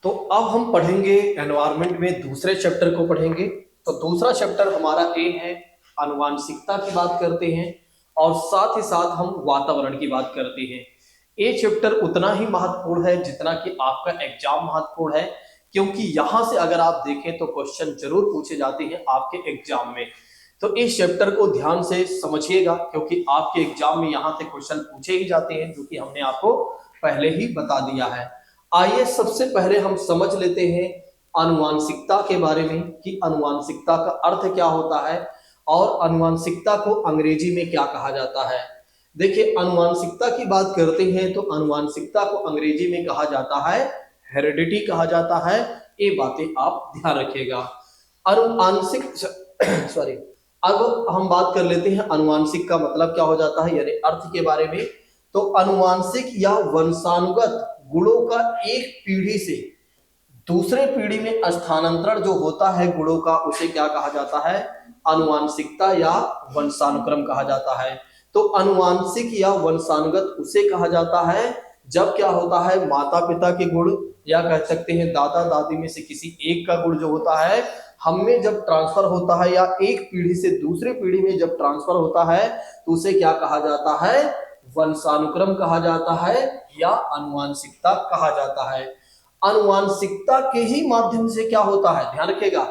तो अब हम पढ़ेंगे एनवायरनमेंट में दूसरे चैप्टर को पढ़ेंगे। तो दूसरा चैप्टर हमारा ए है, आनुवांशिकता की बात करते हैं और साथ ही साथ हम वातावरण की बात करते हैं। ये चैप्टर उतना ही महत्वपूर्ण है जितना कि आपका एग्जाम महत्वपूर्ण है, क्योंकि यहां से अगर आप देखें तो क्वेश्चन जरूर पूछे जाते हैं आपके एग्जाम में। तो इस चैप्टर को ध्यान से समझिएगा, क्योंकि आपके एग्जाम में यहाँ से क्वेश्चन पूछे ही जाते हैं, जो कि हमने आपको पहले ही बता दिया है। आइए सबसे पहले हम समझ लेते हैं आनुवांशिकता के बारे में कि आनुवांशिकता का अर्थ क्या होता है और आनुवांशिकता को अंग्रेजी में क्या कहा जाता है। देखिए, आनुवांशिकता की बात करते हैं तो आनुवांशिकता को अंग्रेजी में कहा जाता है हेरिडिटी कहा जाता है। ये बातें आप ध्यान रखिएगा। आनुवांशिक सॉरी, अब हम बात कर लेते हैं आनुवांशिक का मतलब क्या हो जाता है, यानी अर्थ के बारे में। तो आनुवांशिक या वंशानुगत गुणों का एक पीढ़ी से दूसरे पीढ़ी में स्थानांतरण जो होता है गुणों का, उसे क्या कहा जाता है, आनुवांशिकता या वंशानुक्रम कहा जाता है। तो आनुवांशिक या वंशानुगत उसे कहा जाता है जब क्या होता है, माता पिता के गुण या कह सकते हैं दादा दादी में से किसी एक का गुण जो होता है हम में जब ट्रांसफर होता है या एक पीढ़ी से दूसरी पीढ़ी में जब ट्रांसफर होता है तो उसे क्या कहा जाता है, वंशानुक्रम कहा जाता है या आनुवांशिकता कहा जाता है। आनुवांशिकता के ही माध्यम से क्या होता है, ध्यान रखिएगा,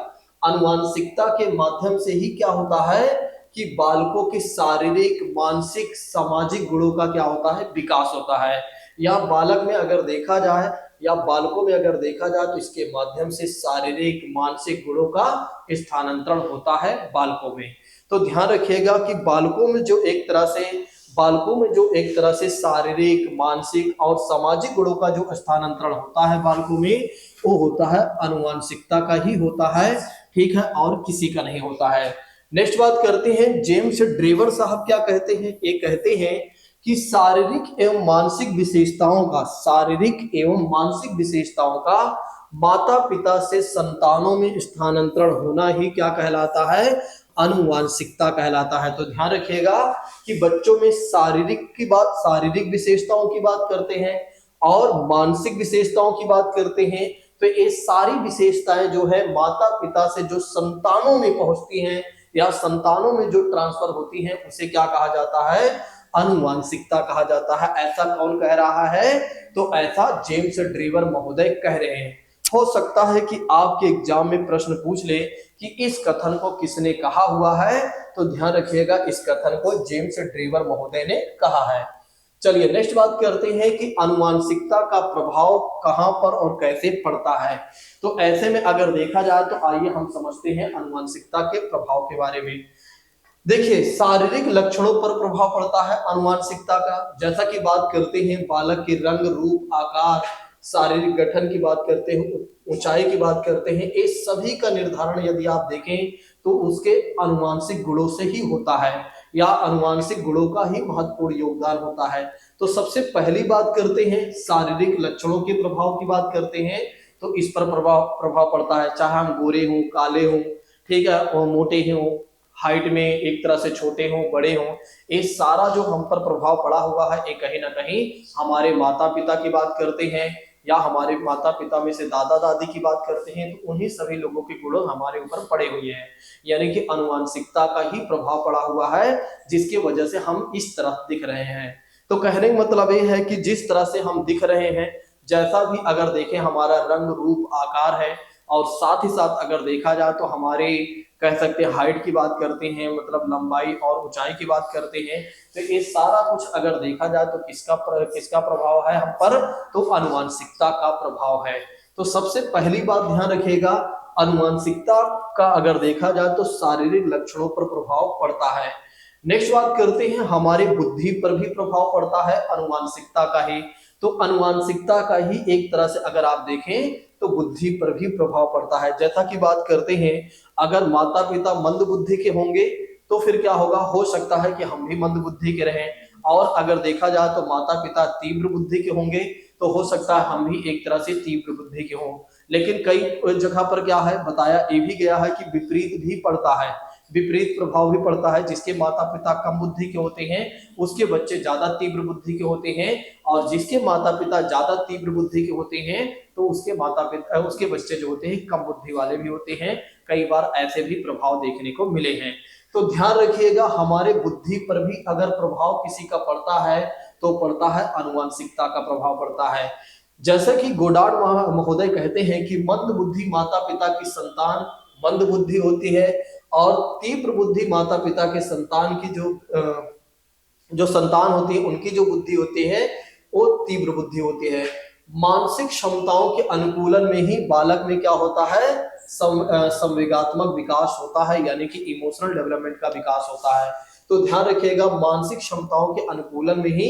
आनुवांशिकता के माध्यम से ही क्या होता है कि बालकों के शारीरिक मानसिक सामाजिक गुणों का क्या होता है, विकास होता है। या बालक में अगर देखा जाए या बालकों में अगर देखा जाए तो इसके माध्यम से शारीरिक मानसिक गुणों का स्थानांतरण होता है बालकों में। तो ध्यान रखिएगा कि बालकों में जो एक तरह से शारीरिक मानसिक और सामाजिक गुणों का जो स्थानांतरण होता है बालकों में, वो होता है आनुवांशिकता का ही होता है, ठीक है, और किसी का नहीं होता है। नेक्स्ट बात करते हैं, जेम्स ड्रेवर साहब क्या कहते हैं, ये कहते हैं कि शारीरिक एवं मानसिक विशेषताओं का माता पिता से संतानों में स्थानांतरण होना ही क्या कहलाता है, आनुवांशिकता कहलाता है। तो ध्यान रखिएगा कि बच्चों में शारीरिक विशेषताओं की बात करते हैं और मानसिक विशेषताओं की बात करते हैं। तो ये सारी विशेषताएं जो है माता पिता से जो संतानों में पहुंचती हैं या संतानों में जो ट्रांसफर होती हैं, उसे क्या कहा जाता है, आनुवांशिकता कहा जाता है। ऐसा कौन कह रहा है, तो ऐसा जेम्स ड्रीवर महोदय कह रहे हैं। हो सकता है कि आपके एग्जाम में प्रश्न पूछ ले कि इस कथन को किसने कहा हुआ है, तो ध्यान रखिएगा इस कथन को जेम्स ड्रीवर महोदय ने कहा है। चलिए नेक्स्ट बात करते हैं कि आनुवांशिकता का प्रभाव कहां पर और कैसे पड़ता है। तो ऐसे में अगर देखा जाए तो आइए हम समझते हैं आनुवांशिकता के प्रभाव के बारे में। देखिए, शारीरिक लक्षणों पर प्रभाव पड़ता है आनुवांशिकता का, जैसा कि बात करते हैं बालक के रंग रूप आकार, शारीरिक गठन की बात करते हैं, ऊंचाई की बात करते हैं, इस सभी का निर्धारण यदि आप देखें तो उसके आनुवांशिक गुणों से ही होता है या आनुवांशिक गुणों का ही महत्वपूर्ण योगदान होता है। तो सबसे पहली बात करते हैं शारीरिक लक्षणों के प्रभाव की बात करते हैं, तो इस पर प्रभाव पड़ता है, चाहे हम गोरे हों काले हों, ठीक है, और मोटे हों, हाइट में एक तरह से छोटे हों बड़े हों, ये सारा जो हम पर प्रभाव पड़ा हुआ है ये कहीं ना कहीं हमारे माता पिता की बात करते हैं या हमारे माता पिता में से दादा दादी की बात करते हैं, तो उन्हीं सभी लोगों के गुण हमारे ऊपर पड़े हुए हैं। यानी कि आनुवांशिकता का ही प्रभाव पड़ा हुआ है जिसकी वजह से हम इस तरह दिख रहे हैं। तो कहने का मतलब ये है कि जिस तरह से हम दिख रहे हैं, जैसा भी अगर देखें हमारा रंग रूप आकार है, और साथ ही साथ अगर देखा जाए तो हमारे कह सकते हैं हाइट की बात करते हैं, मतलब लंबाई और ऊंचाई की बात करते हैं, तो ये सारा कुछ अगर देखा जाए तो किसका प्रभाव है हम पर, तो आनुवांशिकता का प्रभाव है। तो सबसे पहली बात ध्यान रखिएगा, आनुवांशिकता का अगर देखा जाए तो शारीरिक लक्षणों पर प्रभाव पड़ता है। नेक्स्ट बात करते हैं, हमारी बुद्धि पर भी प्रभाव पड़ता है आनुवांशिकता का ही। तो आनुवांशिकता का ही एक तरह से अगर आप देखें तो बुद्धि पर भी प्रभाव पड़ता है। जैसा कि बात करते हैं, अगर माता पिता मंद बुद्धि के होंगे तो फिर क्या होगा, हो सकता है कि हम भी मंद बुद्धि के रहें, और अगर देखा जाए तो माता पिता तीव्र बुद्धि के होंगे तो हो सकता है हम भी एक तरह से तीव्र बुद्धि के हों। लेकिन कई जगह पर क्या है बताया ये भी गया है कि विपरीत भी पड़ता है। विपरीत प्रभाव भी पड़ता है। जिसके माता पिता कम बुद्धि के होते हैं उसके बच्चे ज्यादा तीव्र बुद्धि के होते हैं, और जिसके माता पिता ज्यादा तीव्र बुद्धि के होते हैं तो उसके बच्चे जो होते हैं कम बुद्धि वाले भी होते हैं। कई बार ऐसे भी प्रभाव देखने को मिले हैं। तो ध्यान रखिएगा, हमारे बुद्धि पर भी अगर प्रभाव किसी का पड़ता है तो पड़ता है आनुवंशिकता का प्रभाव पड़ता है। जैसा कि गोडार्ड महोदय कहते हैं कि मंद बुद्धि माता पिता की संतान मंद बुद्धि होती है, और तीव्र बुद्धि माता पिता के संतान की जो संतान होती है उनकी जो बुद्धि होती है वो तीव्र बुद्धि होती है। मानसिक क्षमताओं के अनुकूलन में ही बालक में क्या होता है, संवेगात्मक विकास होता है, यानी कि इमोशनल डेवलपमेंट का विकास होता है। तो ध्यान रखिएगा, मानसिक क्षमताओं के अनुकूलन में ही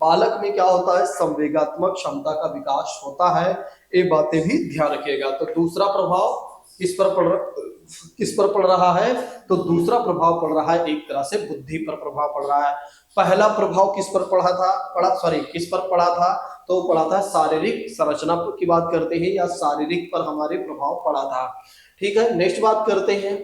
बालक में क्या होता है, संवेगात्मक क्षमता का विकास होता है। ये बातें भी ध्यान रखिएगा। तो दूसरा प्रभाव किस पर पड़ रहा है, तो दूसरा प्रभाव पड़ रहा है एक तरह से बुद्धि पर प्रभाव पड़ रहा है। पहला प्रभाव किस पर पड़ा था, तो पड़ा था शारीरिक संरचना की बात करते हैं, या शारीरिक पर हमारे प्रभाव पड़ा था। ठीक है, नेक्स्ट बात करते हैं,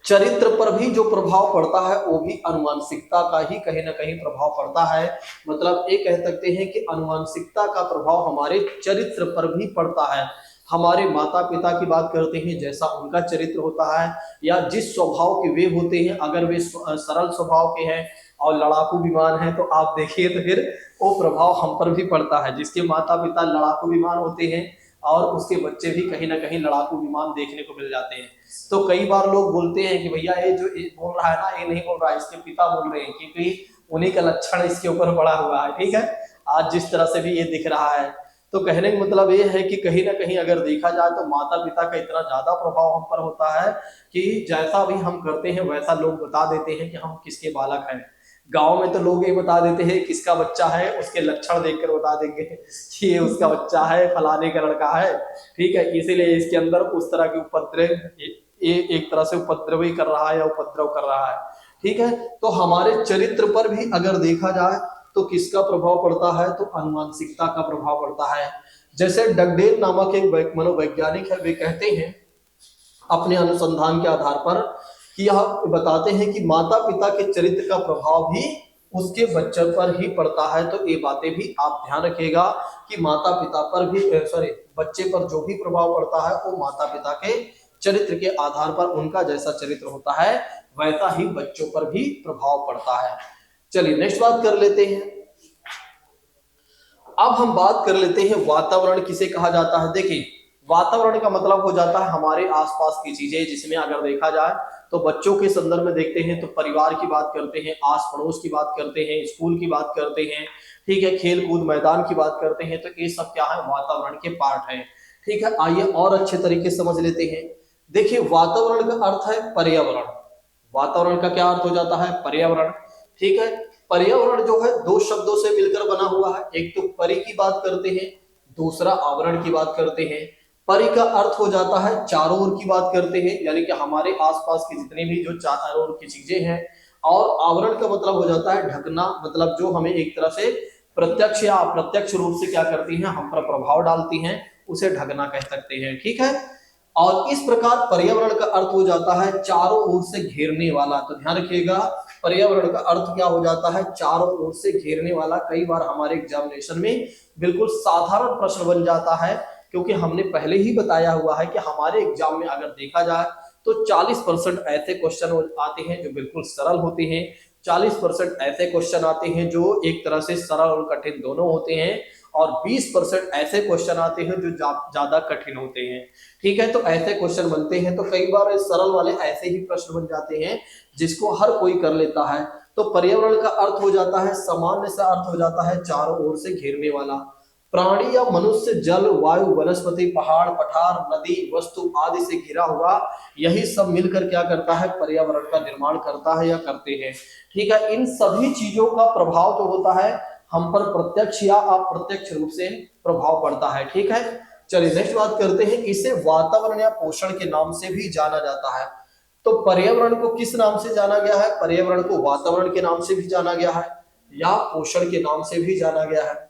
चरित्र पर भी जो प्रभाव पड़ता है वो भी आनुवंशिकता का ही कहीं ना कहीं प्रभाव पड़ता है। मतलब ये कह सकते हैं कि आनुवंशिकता का प्रभाव हमारे चरित्र पर भी पड़ता है। हमारे माता पिता की बात करते हैं, जैसा उनका चरित्र होता है या जिस स्वभाव के वे होते हैं, अगर वे सरल स्वभाव के हैं और लड़ाकू विमान है तो आप देखिए तो फिर वो प्रभाव हम पर भी पड़ता है। जिसके माता पिता लड़ाकू विमान होते हैं और उसके बच्चे भी कहीं ना कहीं लड़ाकू विमान देखने को मिल जाते हैं। तो कई बार लोग बोलते हैं कि भैया ये जो बोल रहा है ना, ये नहीं बोल रहा है, इसके पिता बोल रहे हैं, क्योंकि उन्हीं का लक्षण इसके ऊपर पड़ा हुआ है। ठीक है, आज जिस तरह से भी ये दिख रहा है, तो कहने का मतलब ये है कि कहीं ना कहीं अगर देखा जाए तो माता पिता का इतना ज्यादा प्रभाव हम पर होता है कि जैसा भी हम करते हैं वैसा लोग बता देते हैं कि हम किसके बालक हैं। गांव में तो लोग ये बता देते हैं किसका बच्चा है, उसके लक्षण देखकर बता देंगे कि ये उसका बच्चा है, फलाने का लड़का है। ठीक है, इसीलिए इसके अंदर उस तरह के उपद्रव, ये एक तरह से उपद्रव ही कर रहा है या उपद्रव कर रहा है। ठीक है, तो हमारे चरित्र पर भी अगर देखा जाए तो किसका प्रभाव पड़ता है, तो आनुवंशिकता का प्रभाव पड़ता है। जैसे डगडेल नामक एक मनोवैज्ञानिक है, वे कहते हैं अपने अनुसंधान के आधार पर कि यह बताते हैं कि माता पिता के चरित्र का प्रभाव भी उसके बच्चे पर ही पड़ता है। तो ये बातें भी आप ध्यान रखिएगा कि माता पिता पर भी बच्चे पर जो भी प्रभाव पड़ता है वो माता पिता के चरित्र के आधार पर, उनका जैसा चरित्र होता है वैसा ही बच्चों पर भी प्रभाव पड़ता है। चलिए नेक्स्ट बात कर लेते हैं। अब हम बात कर लेते हैं वातावरण किसे कहा जाता है। देखिए, वातावरण का मतलब हो जाता है हमारे आसपास की चीजें, जिसमें अगर देखा जाए तो बच्चों के संदर्भ में देखते हैं तो परिवार की बात करते हैं, आस पड़ोस की बात करते हैं, स्कूल की बात करते हैं, ठीक है, खेल कूद मैदान की बात करते हैं। तो ये सब क्या है, वातावरण के पार्ट है। ठीक है, आइए और अच्छे तरीके से समझ लेते हैं। देखिए, वातावरण का अर्थ है पर्यावरण। वातावरण का क्या अर्थ हो जाता है, पर्यावरण। ठीक है, पर्यावरण जो है दो शब्दों से मिलकर बना हुआ है। एक तो परि की बात करते हैं, दूसरा आवरण की बात करते हैं। परि का अर्थ हो जाता है चारों ओर की बात करते हैं, यानी कि हमारे आसपास की जितनी भी जो चारों ओर की चीजें हैं। और आवरण का मतलब हो जाता है ढकना, मतलब जो हमें एक तरह से प्रत्यक्ष या अप्रत्यक्ष रूप से क्या करती हैं, हम पर प्रभाव डालती हैं, उसे ढकना कह सकते हैं। ठीक है, और इस प्रकार पर्यावरण का अर्थ हो जाता है चारों ओर से घेरने वाला। तो ध्यान रखिएगा, पर्यावरण का अर्थ क्या हो जाता है, चारों ओर से घेरने वाला। कई बार हमारे एग्जामिनेशन में बिल्कुल साधारण प्रश्न बन जाता है, क्योंकि हमने पहले ही बताया हुआ है कि हमारे एग्जाम में अगर देखा जाए तो 40% ऐसे क्वेश्चन आते हैं जो बिल्कुल सरल होते हैं, 40% ऐसे क्वेश्चन आते हैं जो एक तरह से सरल और कठिन दोनों होते हैं, और 20% ऐसे क्वेश्चन आते हैं जो ज्यादा कठिन होते हैं। ठीक है, तो ऐसे क्वेश्चन बनते हैं। तो कई बार सरल वाले ऐसे ही प्रश्न बन जाते हैं जिसको हर कोई कर लेता है। तो पर्यावरण का अर्थ हो जाता है, सामान्य सा अर्थ हो जाता है चारों ओर से घेरने वाला। प्राणी या मनुष्य जल, वायु, वनस्पति, पहाड़, पठार, नदी, वस्तु आदि से घिरा हुआ, यही सब मिलकर क्या करता है, पर्यावरण का निर्माण करता है या करते हैं। ठीक है, इन सभी चीजों का प्रभाव जो होता है हम पर प्रत्यक्ष या अप्रत्यक्ष रूप से प्रभाव पड़ता है। ठीक है, चलिए नेक्स्ट बात करते हैं। इसे वातावरण या पोषण के नाम से भी जाना जाता है। तो पर्यावरण को किस नाम से जाना गया है, पर्यावरण को वातावरण के नाम से भी जाना गया है या पोषण के नाम से भी जाना गया है।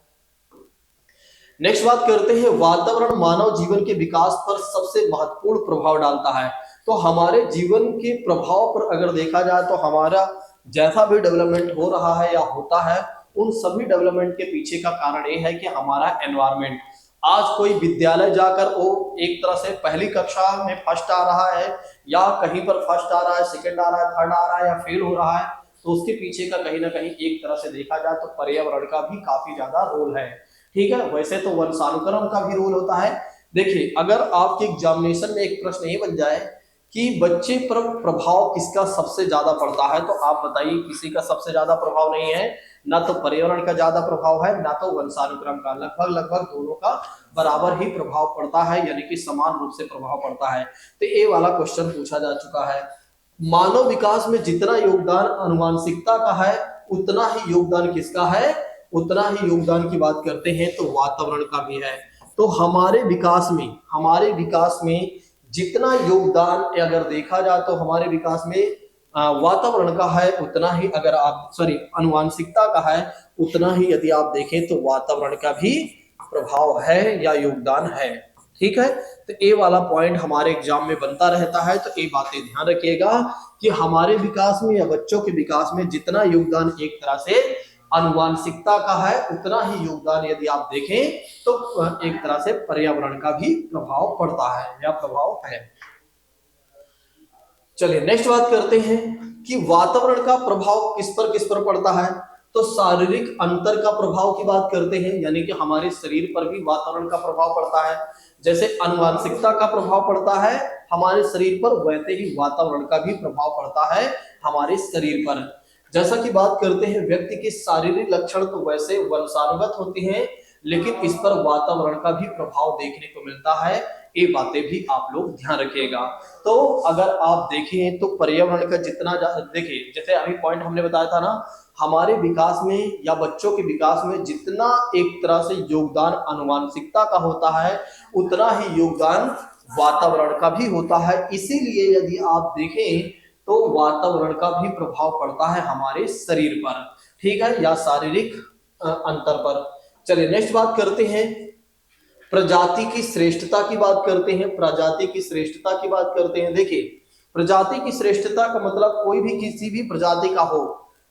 नेक्स्ट बात करते हैं, वातावरण मानव जीवन के विकास पर सबसे महत्वपूर्ण प्रभाव डालता है। तो तो हमारे जीवन के प्रभाव पर अगर देखा जाए तो हमारा जैसा भी डेवलपमेंट हो रहा है या होता है, उन सभी डेवलपमेंट के पीछे का कारण ये है कि हमारा एनवायरमेंट। आज कोई विद्यालय जाकर वो एक तरह से पहली कक्षा में फर्स्ट आ रहा है या कहीं पर फर्स्ट आ रहा है, सेकंड आ रहा है, थर्ड आ रहा है या फेल हो रहा है, तो उसके पीछे का कहीं ना कहीं एक तरह से देखा जाए तो पर्यावरण का भी काफी ज्यादा रोल है। ठीक है, वैसे तो वंशानुक्रम का भी रोल होता है। देखिए, अगर आपके एग्जामिनेशन में एक प्रश्न ये बन जाए कि बच्चे पर प्रभाव किसका सबसे ज्यादा पड़ता है, तो आप बताइए किसी का सबसे ज्यादा प्रभाव नहीं है, ना तो पर्यावरण का ज्यादा प्रभाव है, ना तो वंशानुक्रम का। लगभग लगभग दोनों का बराबर ही प्रभाव पड़ता है, यानी कि समान रूप से प्रभाव पड़ता है। तो ये वाला क्वेश्चन पूछा जा चुका है। मानव विकास में जितना योगदान आनुवंशिकता का है, उतना ही योगदान किसका है, उतना ही योगदान की बात करते हैं तो वातावरण का भी है। तो हमारे विकास में जितना योगदान अगर देखा जाए तो हमारे विकास में वातावरण का है, उतना ही अगर आप आनुवंशिकता का है, उतना ही यदि आप देखें तो वातावरण का भी प्रभाव है या योगदान है। ठीक है, तो ये वाला पॉइंट हमारे एग्जाम में बनता रहता है, तो ये बातें ध्यान रखिएगा कि हमारे विकास में या बच्चों के विकास में जितना योगदान एक तरह से आनुवंशिकता का है, उतना ही योगदान यदि आप देखें तो एक तरह से पर्यावरण का भी प्रभाव पड़ता है या प्रभाव है। चलिए नेक्स्ट बात करते हैं कि वातावरण का प्रभाव किस पर पड़ता है। तो शारीरिक अंतर का प्रभाव की बात करते हैं, यानी कि हमारे शरीर पर भी वातावरण का प्रभाव पड़ता है। जैसे आनुवंशिकता का प्रभाव पड़ता है हमारे शरीर पर, वैसे ही वातावरण का भी प्रभाव पड़ता है हमारे शरीर पर। जैसा कि बात करते हैं व्यक्ति के शारीरिक लक्षण तो वैसे वंशानुगत होते हैं, लेकिन इस पर वातावरण का भी प्रभाव देखने को मिलता है। ये बातें भी आप लोग ध्यान रखिएगा। तो अगर आप देखें तो पर्यावरण का जितना देखिए, जैसे अभी पॉइंट हमने बताया था ना, हमारे विकास में या बच्चों के विकास में जितना एक तरह से योगदान आनुवंशिकता का होता है, उतना ही योगदान वातावरण का भी होता है। इसीलिए यदि आप देखें तो वातावरण का भी प्रभाव पड़ता है हमारे शरीर पर, ठीक है, या शारीरिक अंतर पर। चलिए नेक्स्ट बात करते हैं, प्रजाति की श्रेष्ठता की बात करते हैं। प्रजाति की श्रेष्ठता की बात करते हैं। देखिए, प्रजाति की श्रेष्ठता का मतलब कोई भी किसी भी प्रजाति का हो,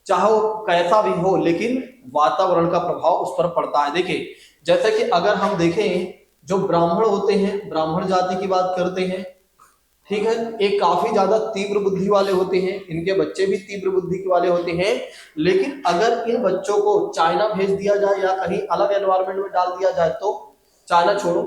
चाहे वो कैसा भी हो, लेकिन वातावरण का प्रभाव उस पर पड़ता है। देखिए, जैसे कि अगर हम देखें जो ब्राह्मण होते हैं, ब्राह्मण जाति की बात करते हैं, ठीक है, ये काफी ज्यादा तीव्र बुद्धि वाले होते हैं, इनके बच्चे भी तीव्र बुद्धि वाले होते हैं। लेकिन अगर इन बच्चों को चाइना भेज दिया जाए या कहीं अलग एनवायरमेंट में डाल दिया जाए, तो चाइना छोड़ो,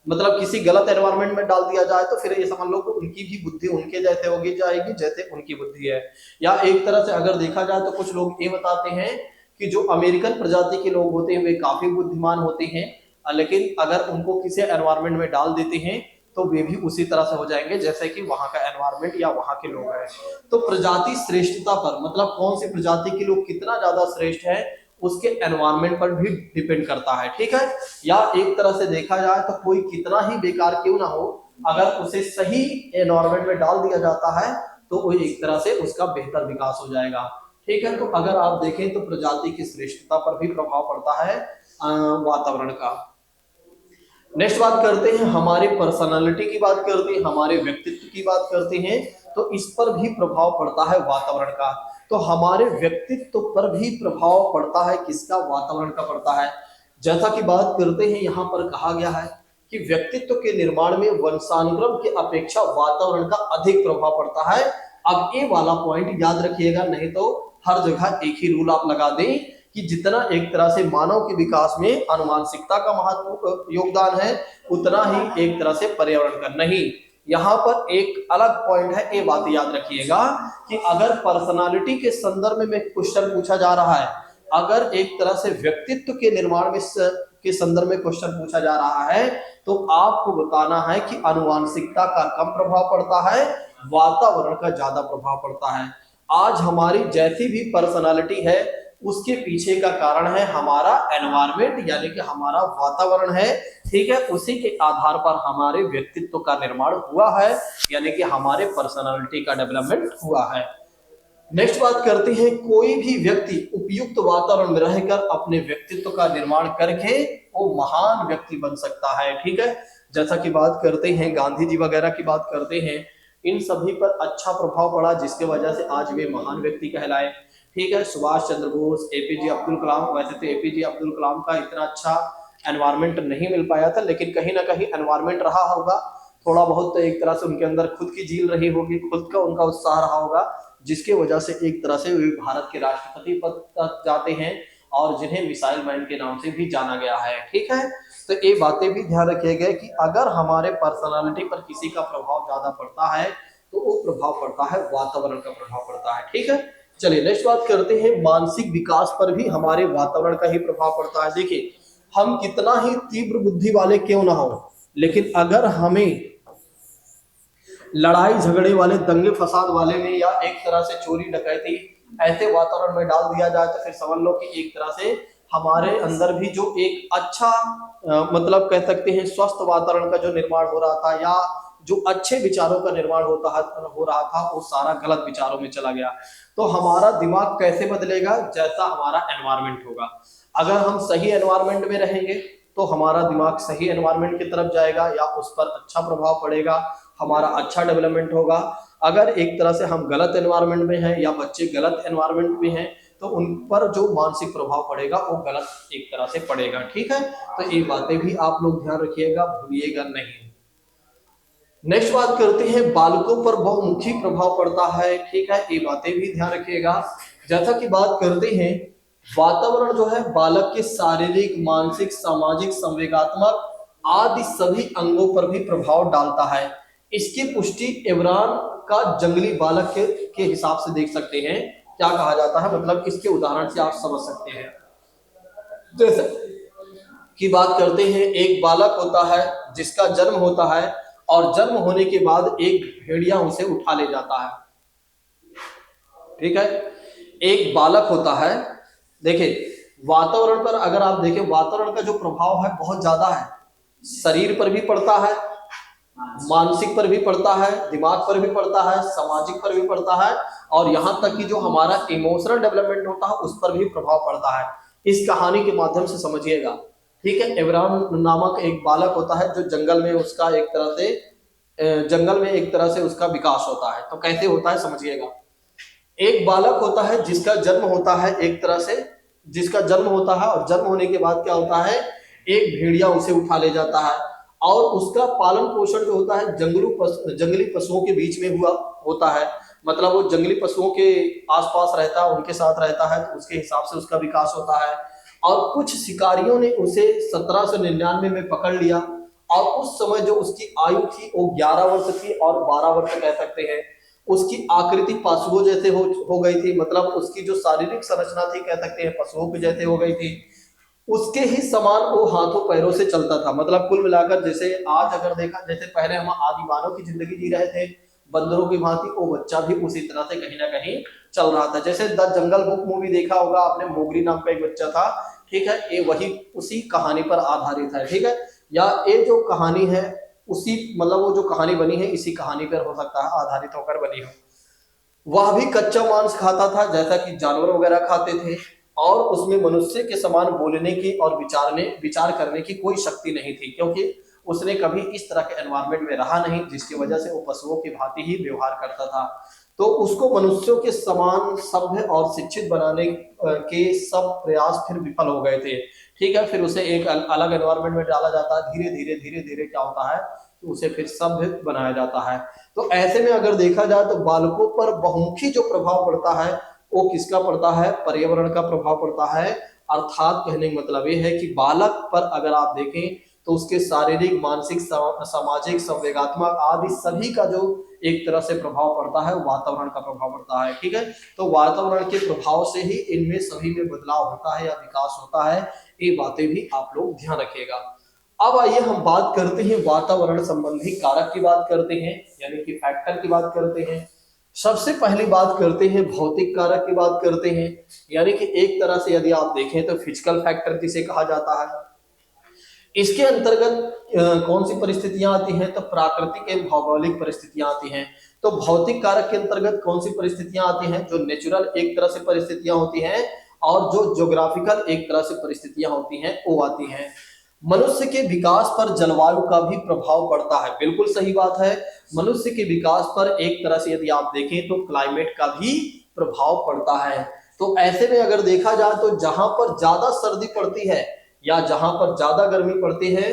मतलब किसी गलत एनवायरमेंट में डाल दिया जाए, तो फिर ये समझ लो कि उनकी भी बुद्धि उनके जैसे होगी जाएगी जैसे उनकी बुद्धि है। या एक तरह से अगर देखा जाए तो कुछ लोग ये बताते हैं कि जो अमेरिकन प्रजाति के लोग होते हैं वे काफी बुद्धिमान होते हैं, लेकिन अगर उनको किसी एनवायरमेंट में डाल देते हैं तो वे भी उसी तरह से हो जाएंगे जैसे कि वहां का एनवायरमेंट या वहां के लोग हैं। तो प्रजाति श्रेष्ठता पर मतलब कौन सी प्रजाति के लोग कितना ज्यादा श्रेष्ठ है, उसके एनवायरमेंट पर भी डिपेंड करता है। ठीक है, या एक तरह से देखा जाए तो कोई कितना ही बेकार क्यों ना हो, अगर उसे सही एनवायरमेंट में डाल दिया जाता है तो वो एक तरह से उसका बेहतर विकास हो जाएगा। ठीक है, तो अगर आप देखें तो प्रजाति की श्रेष्ठता पर भी प्रभाव पड़ता है वातावरण का। नेक्स्ट बात करते हैं, हमारे पर्सनालिटी की बात करते हैं, हमारे व्यक्तित्व की बात करते हैं, तो इस पर भी प्रभाव पड़ता है वातावरण का। तो हमारे व्यक्तित्व पर भी प्रभाव पड़ता है किसका, वातावरण का पड़ता है। जैसा कि बात करते हैं, यहाँ पर कहा गया है कि व्यक्तित्व के निर्माण में वंशानुक्रम की अपेक्षा वातावरण का अधिक प्रभाव पड़ता है। अब ये वाला पॉइंट याद रखिएगा, नहीं तो हर जगह एक ही रूल आप लगा दें कि जितना एक तरह से मानव के विकास में आनुवंशिकता का महत्व योगदान है, उतना ही एक तरह से पर्यावरण का नहीं। यहाँ पर एक अलग पॉइंट है, ये बात याद रखिएगा कि अगर पर्सनालिटी के संदर्भ में क्वेश्चन पूछा जा रहा है, अगर एक तरह से व्यक्तित्व के निर्माण में के संदर्भ में क्वेश्चन पूछा जा रहा है, तो आपको बताना है कि आनुवंशिकता का कम प्रभाव पड़ता है, वातावरण का ज्यादा प्रभाव पड़ता है। आज हमारी जैसी भी पर्सनालिटी है उसके पीछे का कारण है हमारा एनवायरमेंट, यानी कि हमारा वातावरण है। ठीक है, उसी के आधार पर हमारे व्यक्तित्व का निर्माण हुआ है, यानी कि हमारे पर्सनालिटी का डेवलपमेंट हुआ है। नेक्स्ट बात करते हैं, कोई भी व्यक्ति उपयुक्त वातावरण में रहकर अपने व्यक्तित्व का निर्माण करके वो महान व्यक्ति बन सकता है। ठीक है, जैसा कि बात करते हैं गांधी जी वगैरह की बात करते हैं, इन सभी पर अच्छा प्रभाव पड़ा, जिसके वजह से आज वे महान व्यक्ति कहलाए। ठीक है, सुभाष चंद्र बोस, एपीजे अब्दुल कलाम, वैसे तो एपीजे अब्दुल कलाम का इतना अच्छा एनवायरमेंट नहीं मिल पाया था, लेकिन कहीं ना कहीं एनवायरमेंट रहा होगा थोड़ा बहुत, तो एक तरह से उनके अंदर खुद की झील रही होगी, खुद का उनका उत्साह रहा होगा, जिसके वजह से एक तरह से वे भारत के राष्ट्रपति पद तक जाते हैं और जिन्हें मिसाइल मैन के नाम से भी जाना गया है। ठीक है, तो ये बातें भी ध्यान रखिएगा कि अगर हमारे पर्सनालिटी पर किसी का प्रभाव ज्यादा पड़ता है तो वो प्रभाव पड़ता है वातावरण का प्रभाव पड़ता है। ठीक है, चलिए नेक्स्ट बात करते हैं, मानसिक विकास पर भी हमारे वातावरण का ही प्रभाव पड़ता है। देखिए, हम कितना ही तीव्र बुद्धि वाले क्यों ना हो, लेकिन अगर हमें लड़ाई झगड़े वाले, दंगे फसाद वाले में, या एक तरह से चोरी डकैती ऐसे वातावरण में डाल दिया जाए, तो फिर समझ लो कि एक तरह से हमारे अंदर भी जो एक अच्छा मतलब कह सकते हैं स्वस्थ वातावरण का जो निर्माण हो रहा था, या जो अच्छे विचारों का निर्माण हो रहा था, वो सारा गलत विचारों में चला गया। तो हमारा दिमाग कैसे बदलेगा? जैसा हमारा एनवायरमेंट होगा। अगर हम सही एनवायरमेंट में रहेंगे तो हमारा दिमाग सही एनवायरमेंट की तरफ जाएगा, या उस पर अच्छा प्रभाव पड़ेगा, हमारा अच्छा डेवलपमेंट होगा। अगर एक तरह से हम गलत एनवायरमेंट में हैं, या बच्चे गलत एनवायरमेंट में हैं, तो उन पर जो मानसिक प्रभाव पड़ेगा वो गलत एक तरह से पड़ेगा। ठीक है, तो ये बातें भी आप लोग ध्यान रखिएगा, भूलिएगा नहीं। नेक्स्ट बात करते हैं, बालकों पर बहुमुखी प्रभाव पड़ता है। ठीक है, ये बातें भी ध्यान रखिएगा। जैसा कि बात करते हैं, वातावरण जो है बालक के शारीरिक, मानसिक, सामाजिक, संवेगात्मक आदि सभी अंगों पर भी प्रभाव डालता है। इसकी पुष्टि एवरान का जंगली बालक के हिसाब से देख सकते हैं। क्या कहा जाता है, मतलब इसके उदाहरण से आप समझ सकते हैं। जैसे की बात करते हैं, एक बालक होता है जिसका जन्म होता है, और जन्म होने के बाद एक भेड़िया उसे उठा ले जाता है। ठीक है, एक बालक होता है। देखिए, वातावरण पर अगर आप देखें, वातावरण का जो प्रभाव है बहुत ज्यादा है, शरीर पर भी पड़ता है, मानसिक पर भी पड़ता है, दिमाग पर भी पड़ता है, सामाजिक पर भी पड़ता है, और यहां तक कि जो हमारा इमोशनल डेवलपमेंट होता है उस पर भी प्रभाव पड़ता है। इस कहानी के माध्यम से समझिएगा। ठीक है, एवरान नामक एक बालक होता है जो जंगल में उसका एक तरह से उसका विकास होता है। तो कैसे होता है समझिएगा। एक बालक होता है जिसका जन्म होता है, एक तरह से जिसका जन्म होता है, और जन्म होने के बाद क्या होता है, एक भेड़िया उसे उठा ले जाता है, और उसका पालन पोषण जो होता है जंगली पशुओं के बीच में होता है। मतलब वो जंगली पशुओं के आसपास रहता है, उनके साथ रहता है, तो उसके हिसाब से उसका विकास होता है। और कुछ शिकारियों ने उसे 1799 में पकड़ लिया, और उस समय जो उसकी आयु थी वो 11 वर्ष थी, और 12 वर्ष कह सकते हैं। उसकी आकृति पशुओं जैसे हो गई थी, मतलब उसकी जो शारीरिक संरचना थी कह सकते हैं पशुओं के जैसे हो गई थी। उसके ही समान वो हाथों पैरों से चलता था। मतलब कुल मिलाकर, जैसे आज अगर देखा, जैसे पहले हम आदि मानव की जिंदगी जी रहे थे बंदरों की भांति, वो बच्चा भी उसी तरह से कहीं ना कहीं चल रहा था। जैसे द जंगल बुक मूवी देखा होगा आपने, मोगली नाम का एक बच्चा था। ठीक है, ये वही उसी कहानी पर आधारित है। ठीक है, या ये जो कहानी है उसी, मतलब वो जो कहानी बनी है इसी कहानी पर हो सकता है आधारित होकर बनी हो। वह भी कच्चा मांस खाता था जैसा कि जानवर वगैरह खाते थे, और उसमें मनुष्य के समान बोलने की और विचार करने की कोई शक्ति नहीं थी, क्योंकि उसने कभी इस तरह के एनवायरनमेंट में रहा नहीं, जिसकी वजह से वो पशुओं की भांति ही व्यवहार करता था। तो उसको मनुष्यों के समान सभ्य और शिक्षित बनाने के सब प्रयास फिर विफल हो गए थे। ठीक है, फिर उसे एक अलग एनवायरनमेंट में डाला जाता है। धीरे धीरे क्या होता है कि उसे फिर सभ्य बनाया जाता है। तो ऐसे में अगर देखा जाए तो बालकों पर बहुमुखी जो प्रभाव पड़ता है वो किसका पड़ता है, पर्यावरण का प्रभाव पड़ता है। अर्थात कहने का मतलब ये है कि बालक पर अगर आप देखें तो उसके शारीरिक, मानसिक, सामाजिक, संवेगात्मक आदि सभी का जो एक तरह से प्रभाव पड़ता है वो वातावरण का प्रभाव पड़ता है। ठीक है, तो वातावरण के प्रभाव से ही इनमें सभी में बदलाव होता है या विकास होता है। ये बातें भी आप लोग ध्यान रखिएगा। अब आइए हम बात करते हैं वातावरण संबंधी कारक की बात करते हैं, यानी कि फैक्टर की बात करते हैं। सबसे पहली बात करते हैं भौतिक कारक की बात करते हैं, यानी कि एक तरह से यदि आप देखें तो फिजिकल फैक्टर जिसे कहा जाता है। इसके अंतर्गत कौन सी परिस्थितियां आती हैं, तो प्राकृतिक एवं भौगोलिक परिस्थितियां आती हैं। तो भौतिक कारक के अंतर्गत कौन सी परिस्थितियां आती हैं, जो नेचुरल एक तरह से परिस्थितियां होती हैं, और जो ज्योग्राफिकल एक तरह से परिस्थितियां होती हैं वो आती हैं। मनुष्य के विकास पर जलवायु का भी प्रभाव पड़ता है। बिल्कुल सही बात है, मनुष्य के विकास पर एक तरह से यदि आप देखें तो क्लाइमेट का भी प्रभाव पड़ता है। तो ऐसे में अगर देखा जाए तो जहां पर ज्यादा सर्दी पड़ती है या जहां पर ज्यादा गर्मी पड़ती है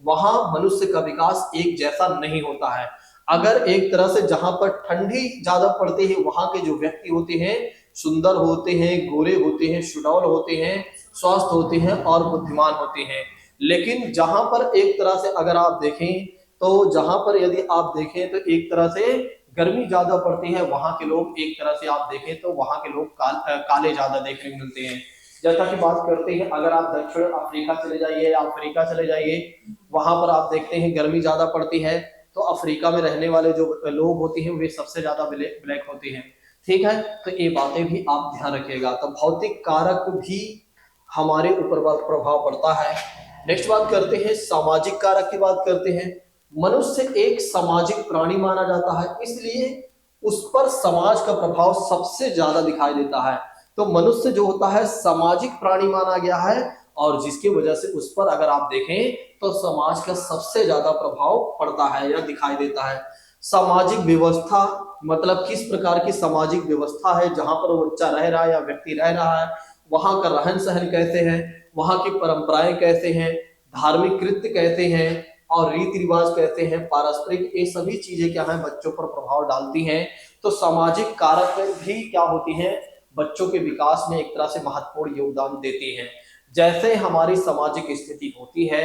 वहां मनुष्य का विकास एक जैसा नहीं होता है। अगर एक तरह से जहां पर ठंडी ज्यादा पड़ती है वहां के जो व्यक्ति होते हैं सुंदर होते हैं, गोरे होते हैं, सुडौल होते हैं, स्वस्थ होते हैं और बुद्धिमान होते हैं। लेकिन जहां पर एक तरह से अगर आप देखें तो जहां पर यदि आप देखें तो एक तरह से गर्मी ज्यादा पड़ती है वहां के लोग एक तरह से आप देखें तो वहां के लोग काले ज्यादा देखने को मिलते हैं। जैसा कि बात करते हैं अगर आप दक्षिण अफ्रीका चले जाइए या अफ्रीका चले जाइए वहां पर आप देखते हैं गर्मी ज्यादा पड़ती है तो अफ्रीका में रहने वाले जो लोग होते हैं वे सबसे ज्यादा ब्लैक होते हैं। ठीक है, तो ये बातें भी आप ध्यान रखिएगा। तो भौतिक कारक भी हमारे ऊपर प्रभाव पड़ता है। नेक्स्ट बात करते हैं सामाजिक कारक की बात करते हैं। मनुष्य एक सामाजिक प्राणी माना जाता है इसलिए उस पर समाज का प्रभाव सबसे ज्यादा दिखाई देता है। तो मनुष्य जो होता है सामाजिक प्राणी माना गया है और जिसकी वजह से उस पर अगर आप देखें तो समाज का सबसे ज्यादा प्रभाव पड़ता है या दिखाई देता है। सामाजिक व्यवस्था मतलब किस प्रकार की सामाजिक व्यवस्था है जहां पर वो बच्चा रह रहा है या व्यक्ति रह रहा है, वहां का रहन सहन कैसे है, वहां की परंपराएं कैसे हैं, धार्मिक कृत्य कैसे हैं और रीति रिवाज कैसे हैं, पारस्परिक, ये सभी चीजें क्या है बच्चों पर प्रभाव डालती हैं। तो सामाजिक कारक भी क्या होती हैं बच्चों के विकास में एक तरह से महत्वपूर्ण योगदान देती हैं। जैसे हमारी सामाजिक स्थिति होती है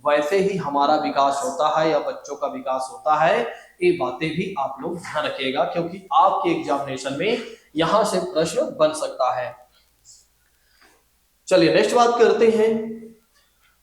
वैसे ही हमारा विकास होता है या बच्चों का विकास होता है। ये बातें भी आप लोग ध्यान रखिएगा क्योंकि आपके एग्जामिनेशन में यहां से प्रश्न बन सकता है। चलिए नेक्स्ट बात करते हैं,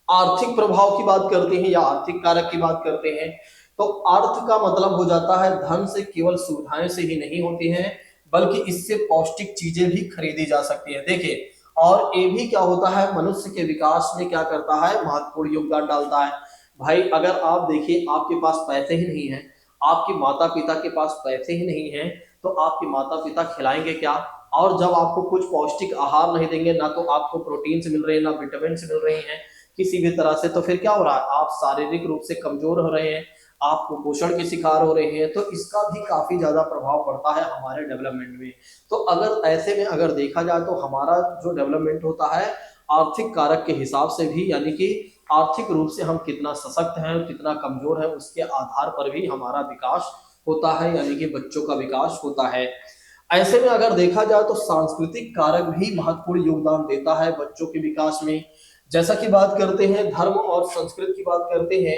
आर्थिक प्रभाव की बात करते हैं या आर्थिक कारक की बात करते हैं। तो अर्थ का मतलब हो जाता है धन से केवल सुविधाएं से ही नहीं होती हैं बल्कि इससे पौष्टिक चीजें भी खरीदी जा सकती है। देखिए और ये भी क्या होता है मनुष्य के विकास में क्या करता है महत्वपूर्ण योगदान डालता है। भाई अगर आप देखिए आपके पास पैसे ही नहीं है, आपके माता पिता के पास पैसे ही नहीं है तो आपके माता पिता खिलाएंगे क्या। और जब आपको कुछ पौष्टिक आहार नहीं देंगे, ना तो आपको प्रोटीन से मिल रहे हैं ना विटामिन से मिल रहे हैं किसी भी तरह से, तो फिर क्या हो रहा है आप शारीरिक रूप से कमजोर हो रहे हैं, आप कुपोषण के शिकार हो रहे हैं। तो इसका भी काफी ज्यादा प्रभाव पड़ता है हमारे डेवलपमेंट में। तो अगर ऐसे में अगर देखा जाए तो हमारा जो डेवलपमेंट होता है आर्थिक कारक के हिसाब से भी, यानी कि आर्थिक रूप से हम कितना सशक्त हैं कितना कमजोर है उसके आधार पर भी हमारा विकास होता है, यानी कि बच्चों का विकास होता है। ऐसे में अगर देखा जाए तो सांस्कृतिक कारक भी महत्वपूर्ण योगदान देता है बच्चों के विकास में। जैसा कि बात करते हैं धर्म और संस्कृति की बात करते हैं,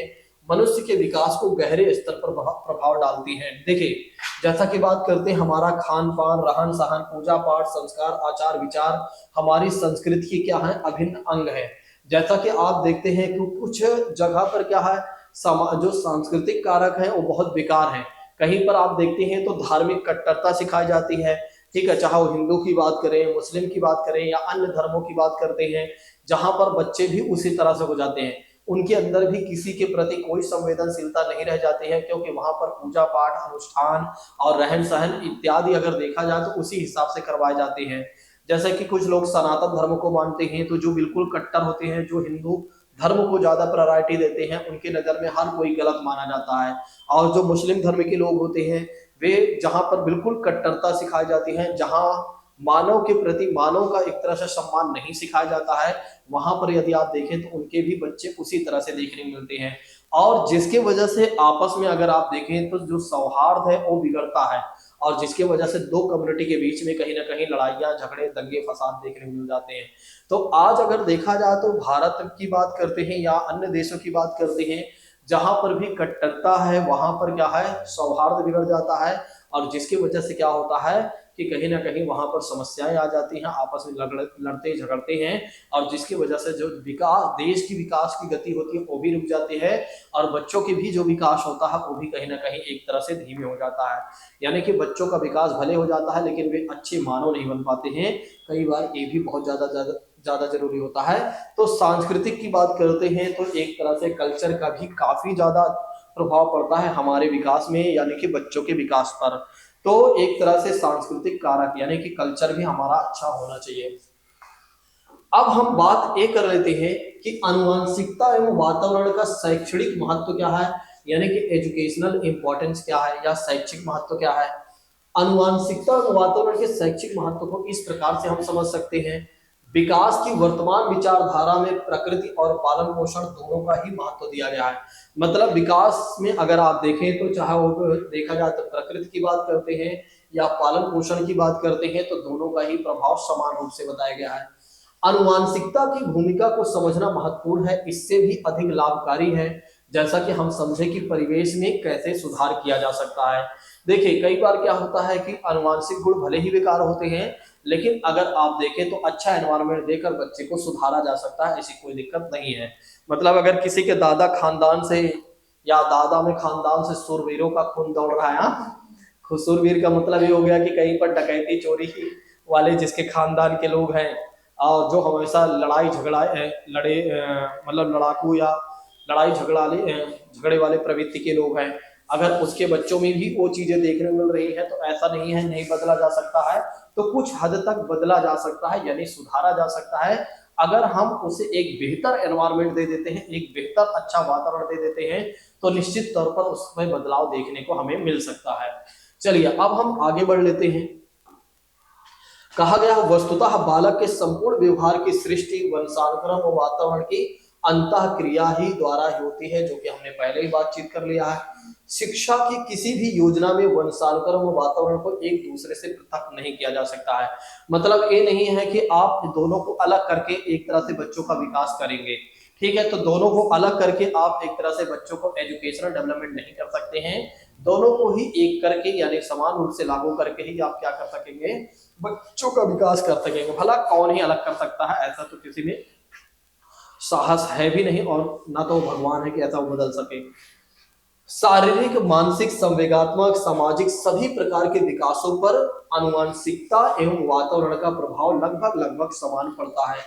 मनुष्य के विकास को गहरे स्तर पर प्रभाव डालती है। देखिए जैसा कि बात करते हैं हमारा खान पान, रहन सहन, पूजा पाठ, संस्कार, आचार विचार हमारी संस्कृति की क्या है अभिन्न अंग है। जैसा कि आप देखते हैं कि कुछ जगह पर क्या है जो सांस्कृतिक कारक है वो बहुत बेकार है। कहीं पर आप देखते हैं तो धार्मिक कट्टरता सिखाई जाती है, ठीक है, चाहे वो हिंदू की बात करें, मुस्लिम की बात करें या अन्य धर्मों की बात करते हैं, जहां पर बच्चे भी उसी तरह से हो जाते हैं। उनके अंदर भी किसी के प्रति कोई संवेदनशीलता नहीं रह जाती है क्योंकि वहां पर पूजा पाठ, अनुष्ठान और रहन सहन इत्यादि अगर देखा जाए तो उसी हिसाब से करवाए जाते हैं। जैसे कि कुछ लोग सनातन धर्म को मानते हैं तो जो बिल्कुल कट्टर होते हैं, जो हिंदू धर्म को ज्यादा प्रायोरिटी देते हैं, उनके नजर में हर कोई गलत माना जाता है। और जो मुस्लिम धर्म के लोग होते हैं वे जहां पर बिल्कुल कट्टरता सिखाई जाती है, जहां मानव के प्रति मानव का एक तरह से सम्मान नहीं सिखाया जाता है, वहां पर यदि आप देखें तो उनके भी बच्चे उसी तरह से देखने को मिलते हैं। और जिसके वजह से आपस में अगर आप देखें तो जो सौहार्द है वो बिगड़ता है और जिसके वजह से दो कम्युनिटी के बीच में कहीं ना कहीं लड़ाइयां, झगड़े, दंगे फसाद देखने को मिल जाते हैं। तो आज अगर देखा जाए तो भारत की बात करते हैं या अन्य देशों की बात करते हैं, जहां पर भी कट्टरता है वहां पर क्या है सौहार्द बिगड़ जाता है और जिसकी वजह से क्या होता है कि कहीं ना कहीं वहां पर समस्याएं आ जाती हैं, आपस में लड़ते झगड़ते हैं और जिसकी वजह से जो विकास, देश की विकास की गति होती है वो भी रुक जाती है और बच्चों के भी जो विकास होता है वो भी कहीं ना कहीं एक तरह से धीमे हो जाता है। यानी कि बच्चों का विकास भले हो जाता है लेकिन वे अच्छे मानव नहीं बन पाते हैं। कई बार ये भी बहुत ज्यादा जरूरी होता है। तो सांस्कृतिक की बात करते हैं तो एक तरह से कल्चर का भी काफी ज्यादा प्रभाव पड़ता है हमारे विकास में, यानी कि बच्चों के विकास पर। तो एक तरह से सांस्कृतिक कारक यानी कि कल्चर भी हमारा अच्छा होना चाहिए। अब हम बात ये कर लेते हैं कि आनुवंशिकता एवं वातावरण का शैक्षणिक महत्व क्या है, यानी कि एजुकेशनल इंपॉर्टेंस क्या है या शैक्षिक महत्व क्या है। आनुवंशिकता और वातावरण के शैक्षिक महत्व को इस प्रकार से हम समझ सकते हैं। विकास की वर्तमान विचारधारा में प्रकृति और पालन पोषण दोनों का ही महत्व दिया गया है। मतलब विकास में अगर आप देखें तो चाहे वो देखा जाए तो प्रकृति की बात करते हैं या पालन पोषण की बात करते हैं, तो दोनों का ही प्रभाव समान रूप से बताया गया है। आनुवंशिकता की भूमिका को समझना महत्वपूर्ण है, इससे भी अधिक लाभकारी है, जैसा कि हम समझे कि परिवेश में कैसे सुधार किया जा सकता है। देखिए कई बार क्या होता है कि आनुवंशिक गुण भले ही बेकार होते हैं, लेकिन अगर आप देखें तो अच्छा एनवायरनमेंट देकर बच्चे को सुधारा जा सकता है, ऐसी कोई दिक्कत नहीं है। मतलब अगर किसी के दादा खानदान से या दादा में खानदान से शूरवीरों का खून दौड़ रहा है, शूरवीर का मतलब ये हो गया कि कहीं पर डकैती चोरी वाले जिसके खानदान के लोग हैं और जो हमेशा लड़ाई झगड़ा लड़े मतलब लड़ाकू या लड़ाई झगड़े वाले प्रवृत्ति के लोग हैं, अगर उसके बच्चों में भी वो चीजें देखने को मिल रही है तो ऐसा नहीं है नहीं बदला जा सकता है, तो कुछ हद तक बदला जा सकता है यानी सुधारा जा सकता है। अगर हम उसे एक बेहतर एनवायरनमेंट दे देते हैं, एक बेहतर अच्छा वातावरण दे देते हैं, तो निश्चित तौर पर उसमें बदलाव देखने को हमें मिल सकता है। चलिए अब हम आगे बढ़ लेते हैं। कहा गया वस्तुतः बालक के संपूर्ण व्यवहार की सृष्टि वंशानुक्रम और वातावरण की अंतः क्रिया ही द्वारा ही होती है, जो कि हमने पहले ही बातचीत कर लिया है। शिक्षा की किसी भी योजना में वंशानुक्रम और वातावरण को एक दूसरे से पृथक नहीं किया जा सकता है। मतलब ये नहीं है कि आप दोनों को अलग करके एक तरह से बच्चों का विकास करेंगे, ठीक है, तो दोनों को अलग करके आप एक तरह से बच्चों को एजुकेशनल डेवलपमेंट नहीं कर सकते हैं। दोनों को ही एक करके यानी समान रूप से लागू करके ही आप क्या कर सकेंगे, बच्चों का विकास कर सकेंगे। भला कौन ही अलग कर सकता है, ऐसा तो किसी में साहस है भी नहीं और ना तो भगवान है कि ऐसा वो बदल सके। शारीरिक मानसिक संवेगात्मक सामाजिक सभी प्रकार के विकासों पर आनुवंशिकता एवं वातावरण का प्रभाव लगभग समान पड़ता है।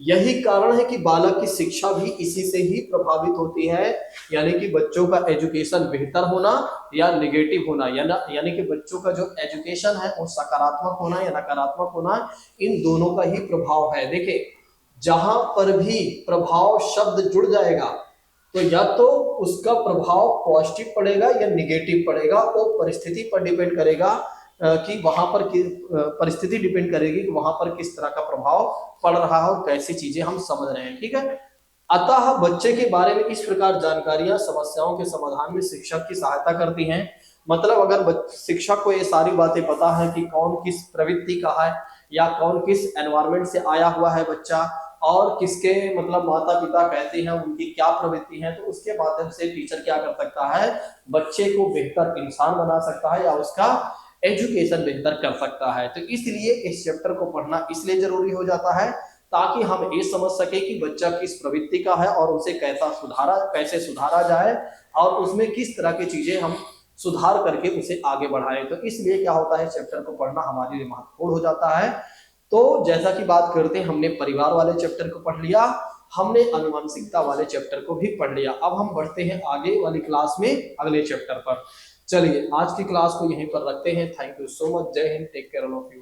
यही कारण है कि बालक की शिक्षा भी इसी से ही प्रभावित होती है, यानी कि बच्चों का एजुकेशन बेहतर होना या निगेटिव होना, यानी कि बच्चों का जो एजुकेशन है वो सकारात्मक होना या नकारात्मक होना, इन दोनों का ही प्रभाव है। देखिए जहां पर भी प्रभाव शब्द जुड़ जाएगा तो या तो उसका प्रभाव पॉजिटिव पड़ेगा या निगेटिव पड़ेगा, वो परिस्थिति पर डिपेंड करेगा कि वहां पर परिस्थिति डिपेंड करेगी कि वहां पर किस तरह का प्रभाव पड़ रहा है और कैसी चीजें हम समझ रहे हैं, ठीक है। अतः बच्चे के बारे में इस प्रकार जानकारियां समस्याओं के समाधान में शिक्षक की सहायता करती हैं। मतलब अगर शिक्षक को ये सारी बातें पता है कि कौन किस प्रवृत्ति का है या कौन किस एनवायरनमेंट से आया हुआ है बच्चा और किसके मतलब माता पिता कहते हैं उनकी क्या प्रवृत्ति है, तो उसके माध्यम से टीचर क्या कर सकता है, बच्चे को बेहतर इंसान बना सकता है या उसका एजुकेशन बेहतर कर सकता है। तो इसलिए इस चैप्टर को पढ़ना इसलिए जरूरी हो जाता है ताकि हम ये समझ सके कि बच्चा किस प्रवृत्ति का है और उसे कैसे सुधारा जाए और उसमें किस तरह की चीजें हम सुधार करके उसे आगे बढ़ाएं। तो इसलिए क्या होता है, चैप्टर को पढ़ना हमारे लिए महत्वपूर्ण हो जाता है। तो जैसा कि बात करते हैं, हमने परिवार वाले चैप्टर को पढ़ लिया, हमने आनुवंशिकता वाले चैप्टर को भी पढ़ लिया। अब हम बढ़ते हैं आगे वाली क्लास में अगले चैप्टर पर। चलिए आज की क्लास को यहीं पर रखते हैं। Thank you so much. Jai Hind. Take care all of you.